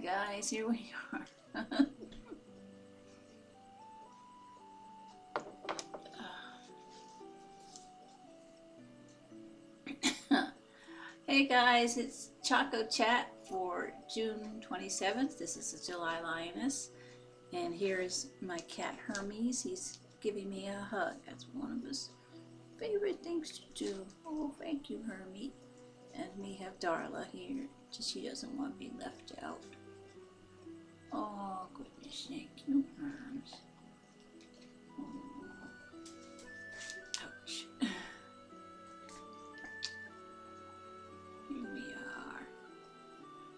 guys, here we are. Hey guys, it's Choco Chat for June 27th. This is the July Lioness. And here's my cat Hermes. He's giving me a hug. That's one of his favorite things to do. Oh, thank you, Hermes. And we have Darla here. She doesn't want to be left out. Oh, goodness, thank you, Hermes. Oh. Ouch. Here we are.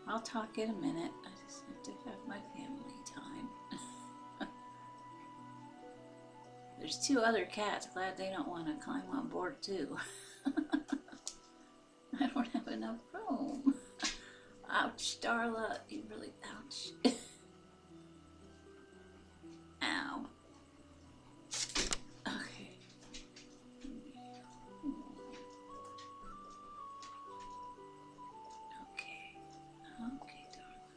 I'll talk in a minute. I just have to have my family time. There's two other cats. Glad they don't want to climb on board too. I don't have enough room. Ouch, Darla. You really, ouch. Ow. Okay. Okay, Darla.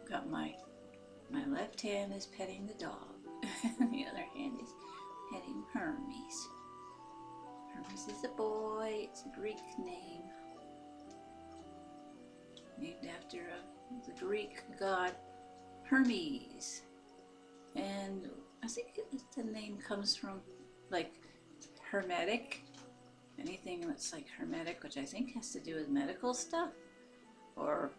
Got my left hand is petting the dog. The other hand is petting Hermes. Hermes is a boy. It's a Greek name. Named after the Greek god Hermes. And I think the name comes from like hermetic. Anything that's like hermetic, which I think has to do with medical stuff. Or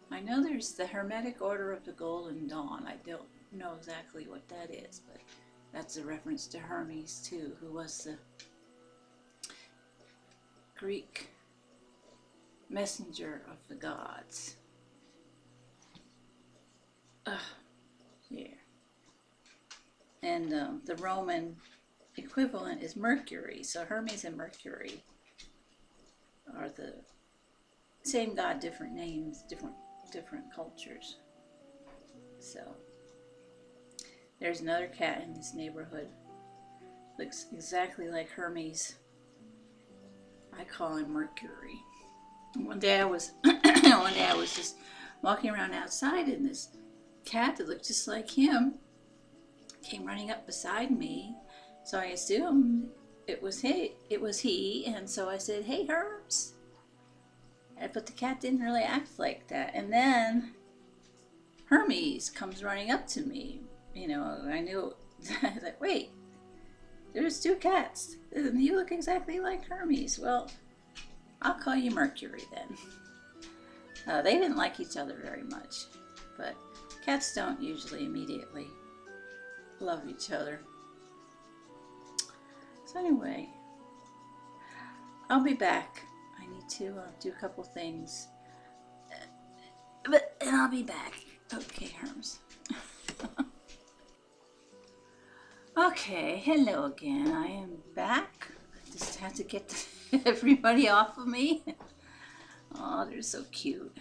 I know there's the Hermetic Order of the Golden Dawn. I don't know exactly what that is, but that's a reference to Hermes too, who was the Greek messenger of the gods. Here. And the Roman equivalent is Mercury. So Hermes and Mercury are the same god, different names, different cultures. So there's another cat in this neighborhood. Looks exactly like Hermes. I call him Mercury. One day I was just walking around outside, and this cat that looked just like him came running up beside me. So I assumed it was he, and so I said, "Hey, Herms." But the cat didn't really act like that. And then Hermes comes running up to me. You know, I knew. I was like, "Wait, there's two cats, and you look exactly like Hermes." Well, I'll call you Mercury then. They didn't like each other very much, but cats don't usually immediately love each other. So anyway, I'll be back. I need to do a couple things, and I'll be back. Okay, Herms. Okay, hello again. I am back. I just had to get everybody off of me. Oh, they're so cute.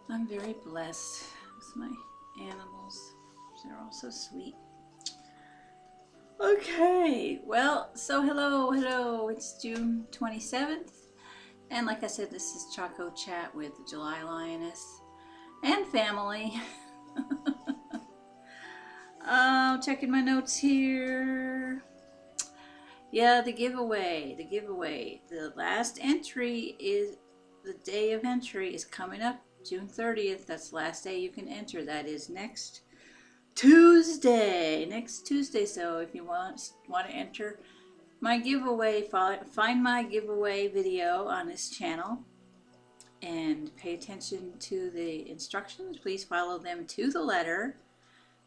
I'm very blessed with my animals. They're all so sweet. Okay, well, so hello. It's June 27th. And like I said, this is Choco Chat with the July Lioness and family. Checking my notes here. Yeah, the giveaway. The last entry is, the day of entry is coming up, June 30th. That's the last day you can enter. That is next Tuesday. So if you want to enter my giveaway, find my giveaway video on this channel and pay attention to the instructions. Please follow them to the letter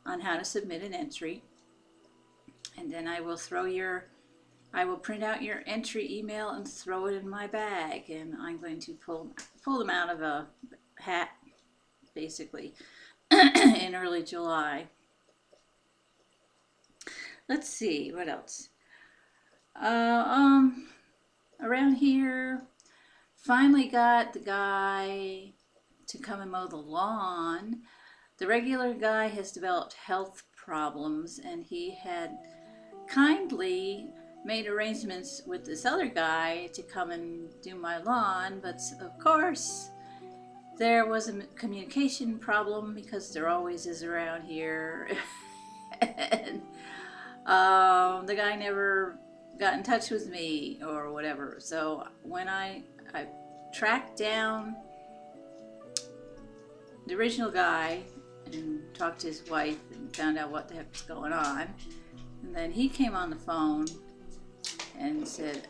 on how to submit an entry. And then I will print out your entry email and throw it in my bag, and I'm going to pull them out of a hat, basically, in early July. Let's see, what else? Around here, finally got the guy to come and mow the lawn. The regular guy has developed health problems, and he had kindly made arrangements with this other guy to come and do my lawn, but of course there was a communication problem because there always is around here. And the guy never got in touch with me or whatever. So when I tracked down the original guy and talked to his wife and found out what the heck was going on, and then he came on the phone and said,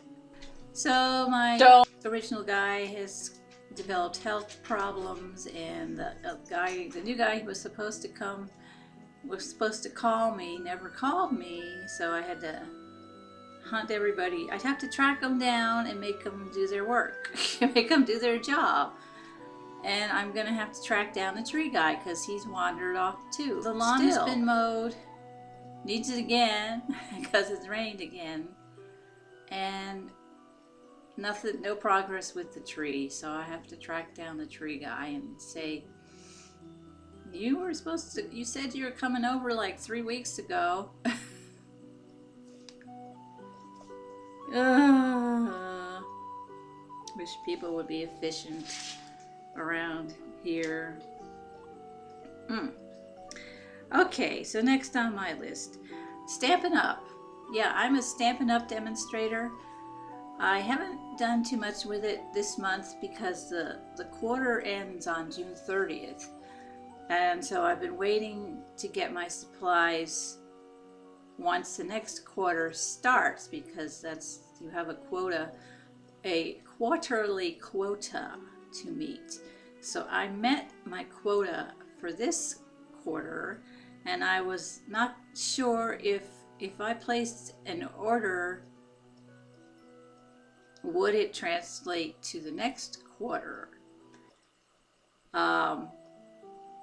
so my original guy has developed health problems, and the new guy who was supposed to call me never called me, so I had to hunt everybody. I'd have to track them down and make them do their work, make them do their job. And I'm gonna have to track down the tree guy because he's wandered off too. The lawn has been mowed, needs it again because it's rained again, and nothing, no progress with the tree. So I have to track down the tree guy and say, you said you were coming over like 3 weeks ago. Wish people would be efficient around here. Okay, so next on my list, Stampin' Up. Yeah, I'm a Stampin' Up demonstrator. I haven't done too much with it this month because the quarter ends on June 30th. And so I've been waiting to get my supplies once the next quarter starts, because you have a quarterly quota to meet. So I met my quota for this quarter, and I was not sure if I placed an order, would it translate to the next quarter?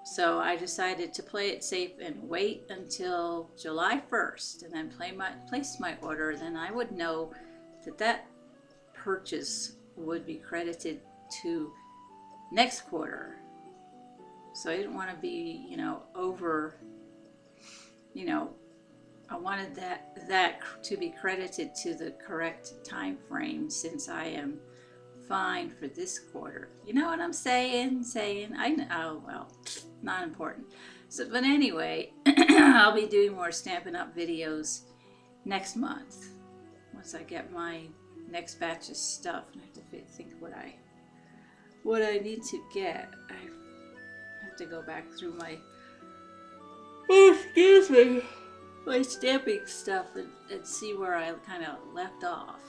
So I decided to play it safe and wait until July 1st and then place my order. Then I would know that purchase would be credited to next quarter. So I didn't want to be, over, I wanted that to be credited to the correct time frame, since I am fine for this quarter. You know what I'm saying? I know. Oh, well, not important. So, but anyway, I'll be doing more Stampin' Up videos next month once I get my next batch of stuff, and I have to think what I need to get. I have to go back through my my stamping stuff and see where I kind of left off.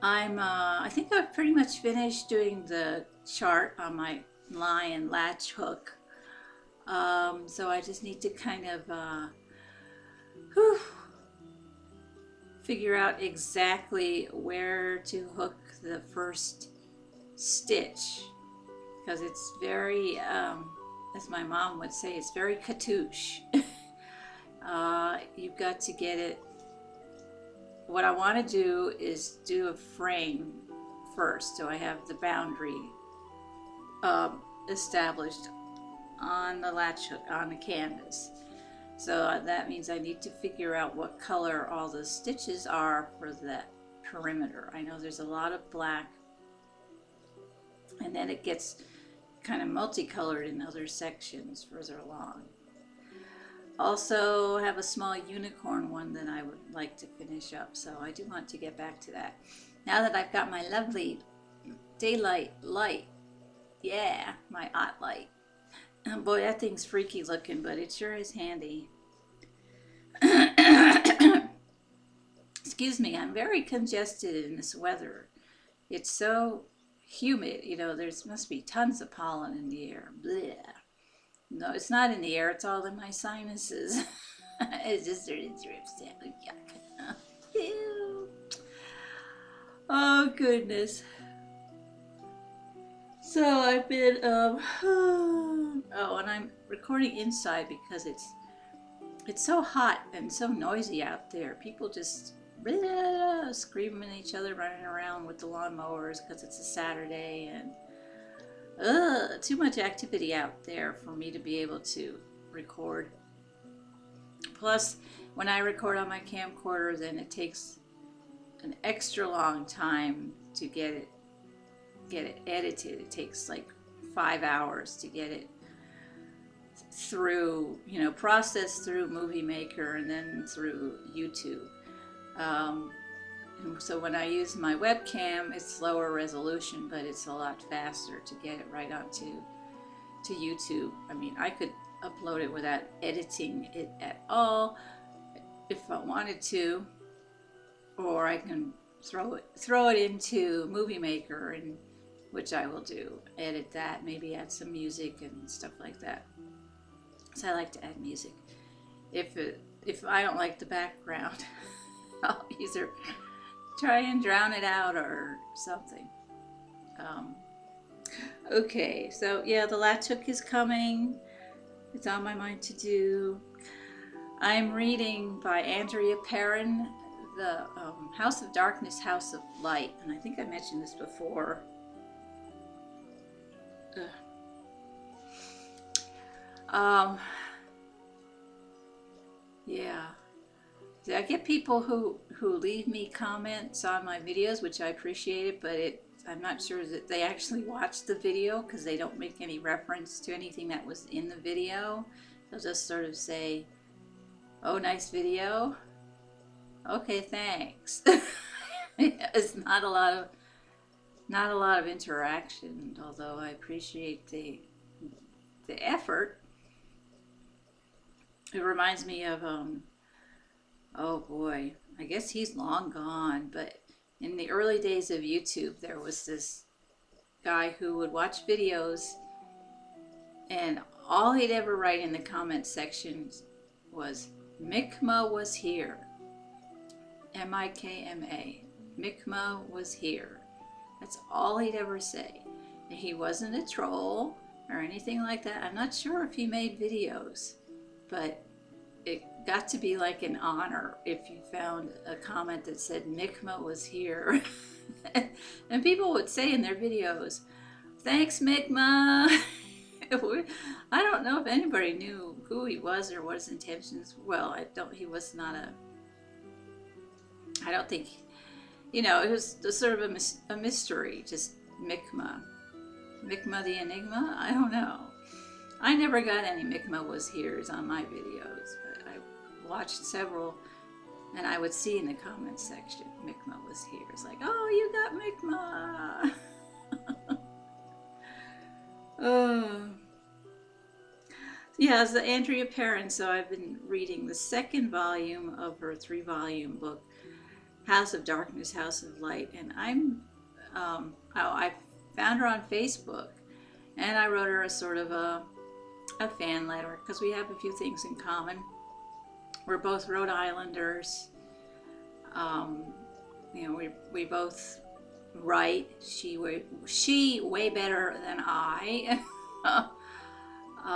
I think I've pretty much finished doing the chart on my lion latch hook. So I just need to kind of figure out exactly where to hook the first stitch, because it's very, as my mom would say, it's very cartouche. You've got to get it. What I want to do is do a frame first, so I have the boundary established on the latch hook on the canvas. So that means I need to figure out what color all the stitches are for that perimeter. I know there's a lot of black, and then it gets kind of multicolored in other sections further along. Also have a small unicorn one that I would like to finish up, so I do want to get back to that. Now that I've got my lovely daylight light, yeah, my ot light. Oh boy, that thing's freaky looking, but it sure is handy. Excuse me, I'm very congested in this weather. It's so humid, there must be tons of pollen in the air. Blech. No, it's not in the air, it's all in my sinuses. It's just started drips down. Yuck. Ew. Oh, goodness. So I've been, oh, and I'm recording inside because it's so hot and so noisy out there. People just screaming at each other, running around with the lawnmowers because it's a Saturday, and too much activity out there for me to be able to record. Plus, when I record on my camcorder, then it takes an extra long time to get it edited. It takes like 5 hours to get it through, you know, processed through Movie Maker and then through YouTube. And so when I use my webcam, it's lower resolution, but it's a lot faster to get it right onto YouTube. I mean, I could upload it without editing it at all if I wanted to, or I can throw it into Movie Maker, and which I will do. Edit that, maybe add some music and stuff like that. So I like to add music. If I don't like the background, I'll either try and drown it out or something. Okay, so yeah, the Latuk is coming. It's on my mind to do. I'm reading by Andrea Perrin, the House of Darkness, House of Light, and I think I mentioned this before. Yeah. See, I get people who leave me comments on my videos, which I appreciate it, but I'm not sure that they actually watch the video because they don't make any reference to anything that was in the video. They'll just sort of say, "Oh, nice video. Okay, thanks." It's not a lot of interaction, although I appreciate the effort. It reminds me of oh boy, I guess he's long gone, but in the early days of YouTube, there was this guy who would watch videos, and all he'd ever write in the comment section was, "Mikma was here." M-I-K-M-A. Mikma was here. That's all he'd ever say. And he wasn't a troll or anything like that. I'm not sure if he made videos, but it got to be like an honor if you found a comment that said Mikma was here. And people would say in their videos, "Thanks, Mikma." I don't know if anybody knew who he was or what his intentions. Well, he was not I don't think, you know, it was sort of a mystery, just Mikma. Mikma the Enigma? I don't know. I never got any Mikma was here's on my videos, but I watched several, and I would see in the comments section, Mikma was here. It's like, "Oh, you got Mikma." Oh. Yeah, it's the Andrea Perrin, so I've been reading the second volume of her 3-volume book, House of Darkness, House of Light, and I found her on Facebook, and I wrote her a sort of a fan letter because we have a few things in common. We're both Rhode Islanders. You know, we both write. She way better than I. We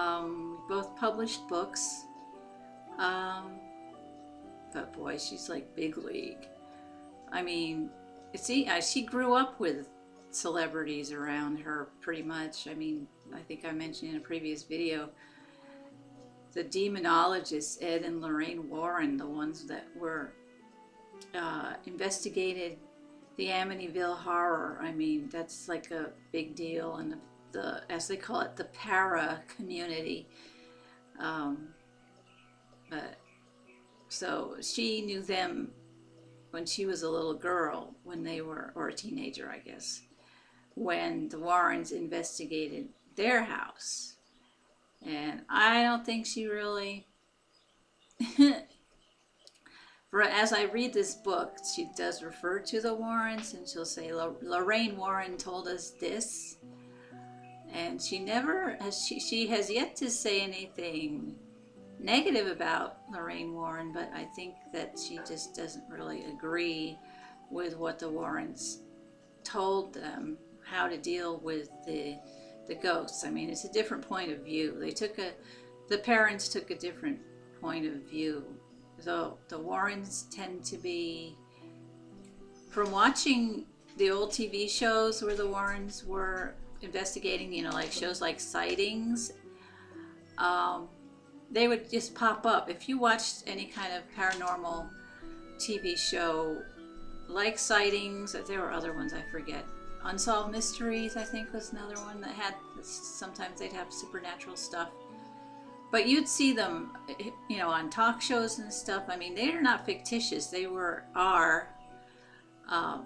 both published books. But boy, she's like big league. I mean, she grew up with celebrities around her pretty much. I mean, I think I mentioned in a previous video, the demonologists, Ed and Lorraine Warren, the ones that were investigated the Amityville horror. I mean, that's like a big deal in the as they call it, the para community. But so she knew them when she was a little girl, when they were, or a teenager, I guess, when the Warrens investigated their house. And I don't think she really, as I read this book, she does refer to the Warrens, and she'll say, "Lorraine Warren told us this." And she never has, she has yet to say anything negative about Lorraine Warren, but I think that she just doesn't really agree with what the Warrens told them how to deal with the ghosts. I mean, it's a different point of view. The parents took a different point of view. So the Warrens tend to be, from watching the old TV shows where the Warrens were investigating, you know, like shows like Sightings, they would just pop up. If you watched any kind of paranormal TV show, like Sightings, there were other ones I forget. Unsolved Mysteries, I think, was another one that had, sometimes they'd have supernatural stuff. But you'd see them, you know, on talk shows and stuff. I mean, they're not fictitious. They are,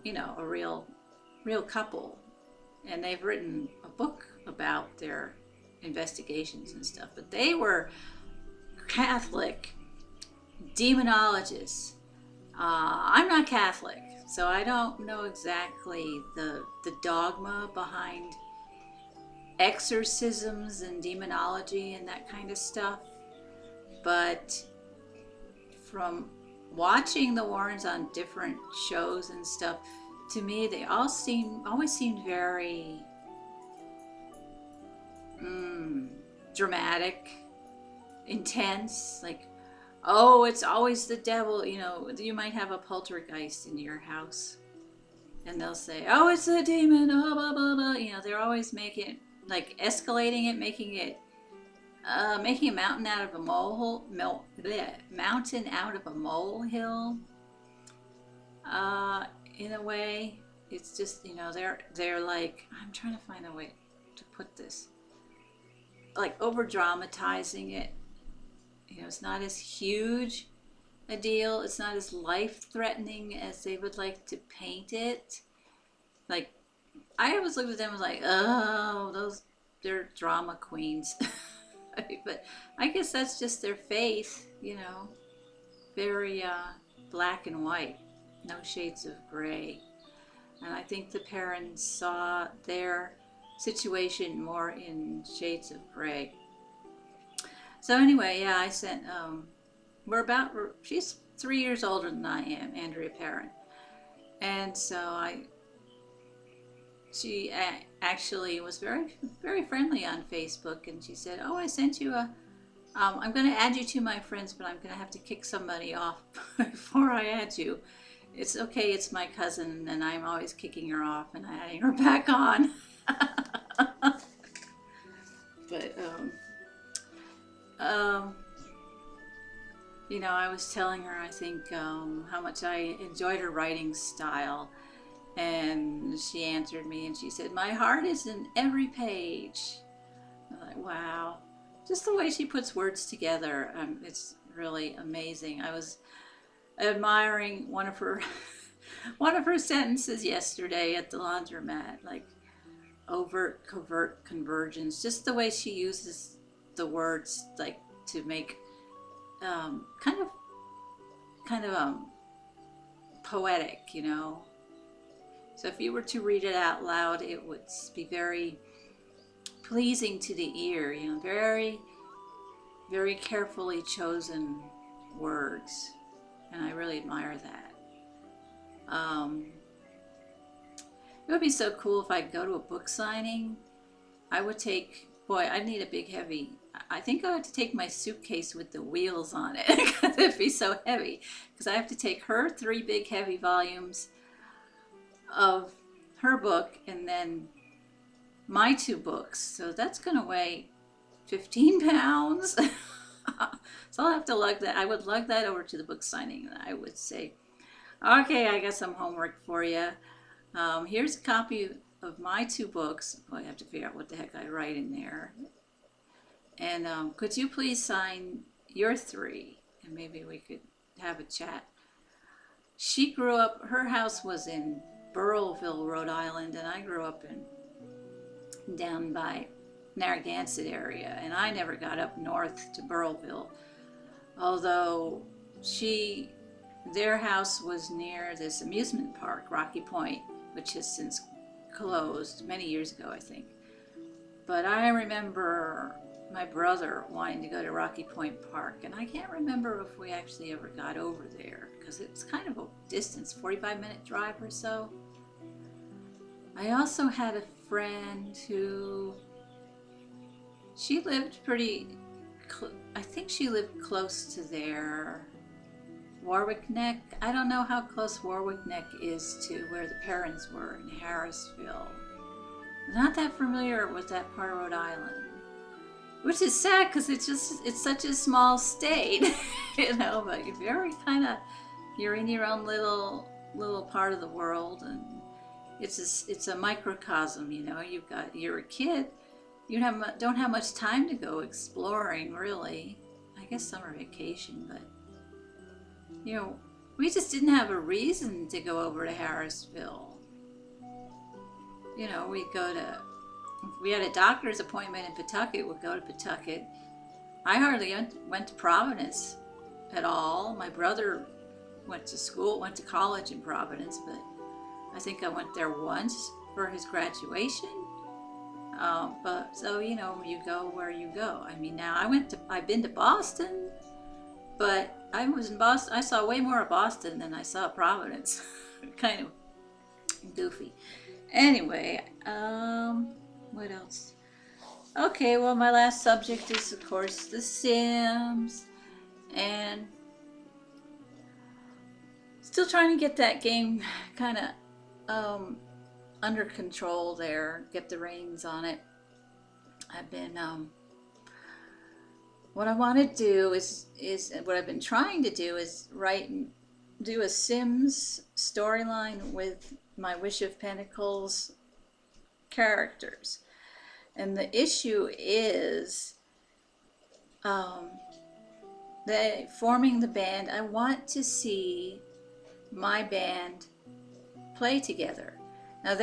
you know, a real couple. And they've written a book about their investigations and stuff. But they were Catholic demonologists. I'm not Catholic, so I don't know exactly the dogma behind exorcisms and demonology and that kind of stuff. But from watching the Warrens on different shows and stuff, to me they always seemed very dramatic, intense, like, oh, it's always the devil. You know, you might have a poltergeist in your house and they'll say, oh, it's a demon, blah, blah, blah, blah. You know, they're always making, like, escalating it, making a mountain out of a mountain out of a molehill. In a way, it's just, you know, they're like, I'm trying to find a way to put this, like over dramatizing it. You know, it's not as huge a deal. It's not as life-threatening as they would like to paint it. Like, I always looked at them and was like, oh, they're drama queens. But I guess that's just their faith, you know, very black and white, no shades of gray. And I think the parents saw their situation more in shades of gray. So anyway, yeah, I sent, she's 3 years older than I am, Andrea Perrin. And so she actually was very, very friendly on Facebook, and she said, oh, I sent you I'm going to add you to my friends, but I'm going to have to kick somebody off before I add you. It's okay, it's my cousin, and I'm always kicking her off and adding her back on. But, you know, I was telling her, I think, how much I enjoyed her writing style. And she answered me and she said, my heart is in every page. I'm like, wow. Just the way she puts words together, it's really amazing. I was admiring one of her sentences yesterday at the laundromat, like overt, covert, convergence. Just the way she uses the words, like, to make kind of poetic, you know. So if you were to read it out loud, it would be very pleasing to the ear, you know, very, very carefully chosen words. And I really admire that. It would be so cool if I could go to a book signing. I would take, boy, I'd need a big heavy, I think I would have to take my suitcase with the wheels on it because it'd be so heavy. Because I have to take her 3 big heavy volumes of her book and then my 2 books. So that's going to weigh 15 pounds. So I'll have to lug that. I would lug that over to the book signing and I would say, okay, I got some homework for you. Here's a copy of my 2 books. Well, I have to figure out what the heck I write in there. And could you please sign your 3? And maybe we could have a chat. She grew up, her house was in Burrillville, Rhode Island, and I grew up down by Narragansett area, and I never got up north to Burrillville. Although their house was near this amusement park, Rocky Point, which has since closed many years ago, I think. But I remember my brother wanting to go to Rocky Point Park, and I can't remember if we actually ever got over there because it's kind of a distance, 45-minute drive or so. I also had a friend who, she lived I think she lived close to there. Warwick Neck. I don't know how close Warwick Neck is to where the Perrins were in Harrisville. I'm not that familiar with that part of Rhode Island. which is sad because it's such a small state, you know. But you're very you're in your own little part of the world, and it's a microcosm, you know. You're a kid, don't have much time to go exploring, really. I guess summer vacation, but you know, we just didn't have a reason to go over to Harrisville. You know, if we had a doctor's appointment in Pawtucket, we'd go to Pawtucket. I hardly went to Providence at all. My brother went to college in Providence, but I think I went there once for his graduation. But so, you know, you go where you go. I mean, now I've been to Boston, but I was in Boston. I saw way more of Boston than I saw Providence. Kind of goofy. Anyway, what else? Okay, well, my last subject is, of course, The Sims, and still trying to get that game kind of under control there, get the reins on it. I've been what I want to do is what I've been trying to do is do a Sims storyline with my Wish of Pentacles characters. And the issue is forming the band. I want to see my band play together. Now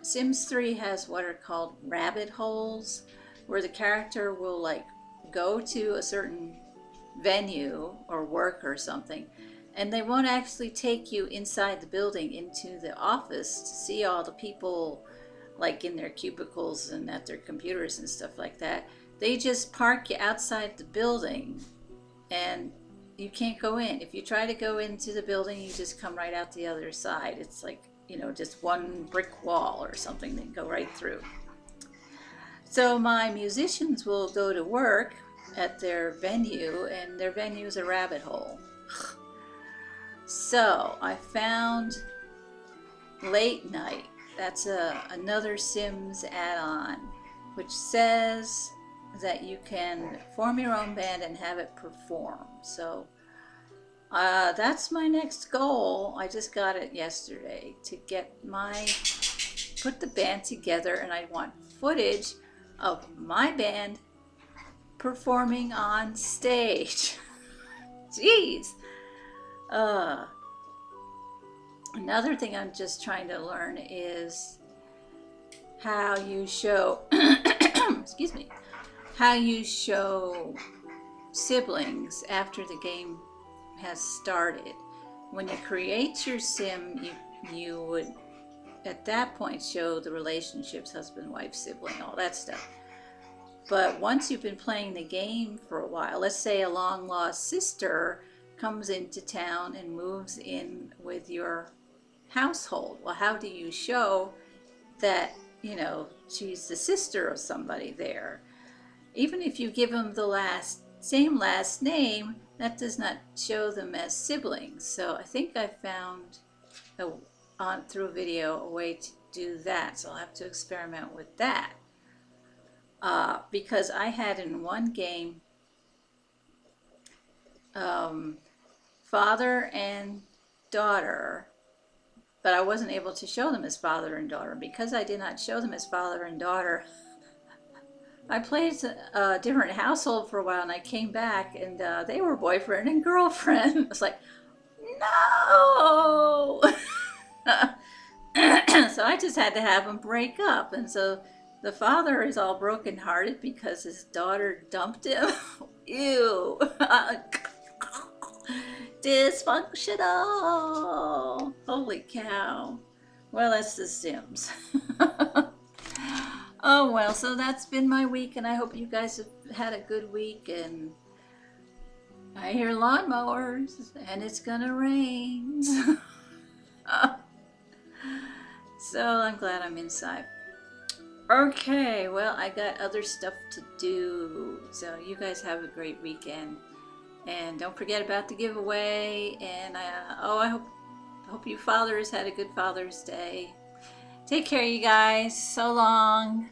Sims 3 has what are called rabbit holes, where the character will like go to a certain venue or work or something, and they won't actually take you inside the building into the office to see all the people like in their cubicles and at their computers and stuff like that. They just park you outside the building and you can't go in. If you try to go into the building, you just come right out the other side. It's like, you know, just one brick wall or something that go right through. So my musicians will go to work at their venue, and their venue is a rabbit hole. So I found Late Night. That's another Sims add-on, which says that you can form your own band and have it perform. So that's my next goal. I just got it yesterday, to put the band together, and I want footage of my band performing on stage. Jeez. Another thing I'm just trying to learn is how you show, excuse me, how you show siblings after the game has started. When you create your sim, you would at that point show the relationships, husband, wife, sibling, all that stuff. But once you've been playing the game for a while, let's say a long lost sister comes into town and moves in with your household. Well, how do you show that, you know, she's the sister of somebody there? Even if you give them the same last name, that does not show them as siblings. So I think I found through a video a way to do that. So I'll have to experiment with that. Because I had in one game father and daughter, but I wasn't able to show them as father and daughter. Because I did not show them as father and daughter, I played a different household for a while, and I came back, and they were boyfriend and girlfriend. I was like, no! So I just had to have them break up. And so the father is all brokenhearted because his daughter dumped him. Ew. Dysfunctional. Holy cow. Well, that's The Sims. Oh, well, so that's been my week, and I hope you guys have had a good week. And I hear lawnmowers, and it's gonna rain. So I'm glad I'm inside. Okay, well, I got other stuff to do. So you guys have a great weekend. And don't forget about the giveaway. And I hope you fathers had a good Father's Day. Take care, you guys. So long.